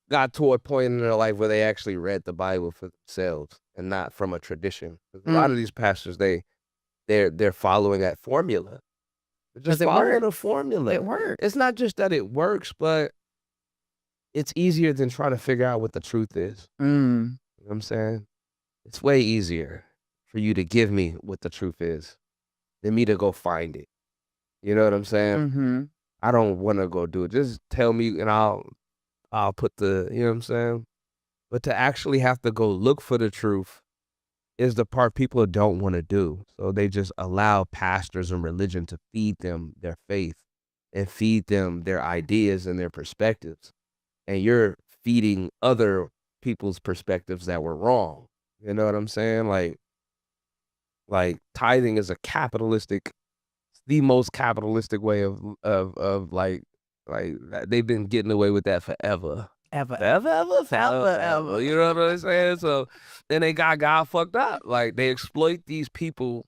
got to a point in their life where they actually read the Bible for themselves and not from a tradition. 'Cause a lot of these pastors, they're following that formula. They're just following a formula. It works. It's not just that it works, but it's easier than trying to figure out what the truth is. You know what I'm saying? It's way easier for you to give me what the truth is than me to go find it. You know what I'm saying? Mm-hmm. I don't want to go do it. Just tell me and I'll put the, you know what I'm saying? But to actually have to go look for the truth is the part people don't want to do. So they just allow pastors and religion to feed them their faith and feed them their ideas and their perspectives. And you're feeding other people's perspectives that were wrong. You know what I'm saying? Like tithing is the most capitalistic way of they've been getting away with that forever. Ever. Forever. You know what I'm saying? So then they got God fucked up. Like they exploit these people,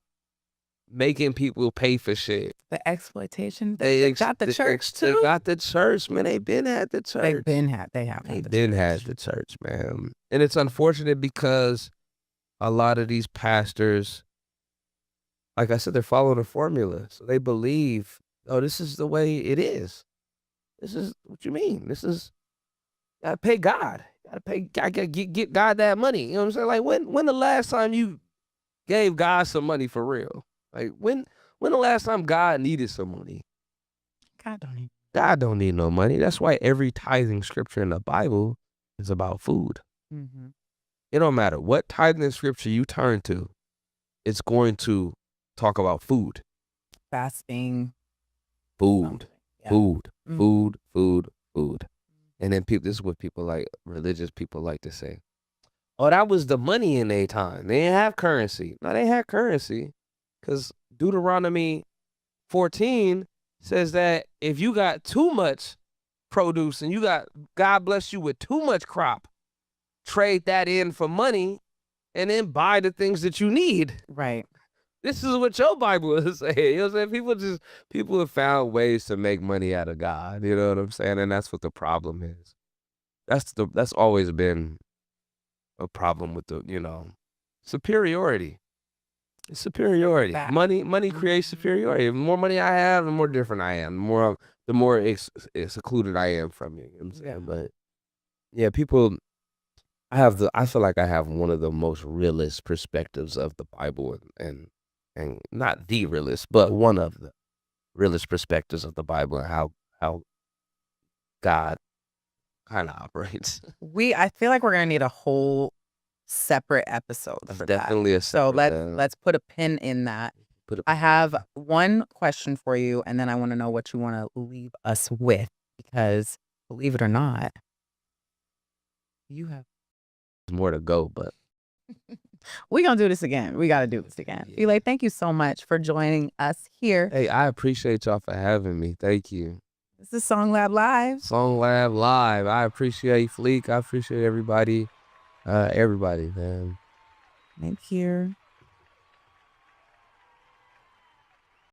making people pay for shit. The exploitation. They got the church too. They got the church, man. They been at the church. They've been had the church, man. And it's unfortunate because a lot of these pastors, like I said, they're following a formula. So they believe, oh, this is the way it is. This is what you mean. This is, gotta pay God. Gotta get God that money. You know what I'm saying? Like when the last time you gave God some money for real? Like when the last time God needed some money? God don't need no money. That's why every tithing scripture in the Bible is about food. Mm-hmm. It don't matter what tithing scripture you turn to, it's going to talk about food. Fasting. Food. Yeah. Food. Mm-hmm. Food. And then this is what people like, religious people like to say. Oh, that was the money in their time. They didn't have currency. No, they had currency. Because Deuteronomy 14 says that if you got too much produce and God bless you with too much crop, trade that in for money and then buy the things that you need. Right. This is what your Bible is saying. You know what I'm saying? People have found ways to make money out of God. You know what I'm saying? And that's what the problem is. That's always been a problem with the, superiority. It's superiority. Money creates superiority. The more money I have, the more different I am. The more secluded I am from you. You know what I'm saying? But yeah, people, I feel like I have one of the most realist perspectives of the Bible and not the realist, but one of the realist perspectives of the Bible and how God kind of operates. I feel like we're gonna need a whole separate episode for definitely that. So let's put a pin in that. I have one question for you, and then I want to know what you want to leave us with, because believe it or not, you have more to go, but we're gonna do this again. We gotta do this again. Yeah. Fe'La, thank you so much for joining us here. Hey, I appreciate y'all for having me. Thank you. This is Song Lab Live. Song Lab Live. I appreciate Fleek. I appreciate everybody. Everybody, man. Thank you.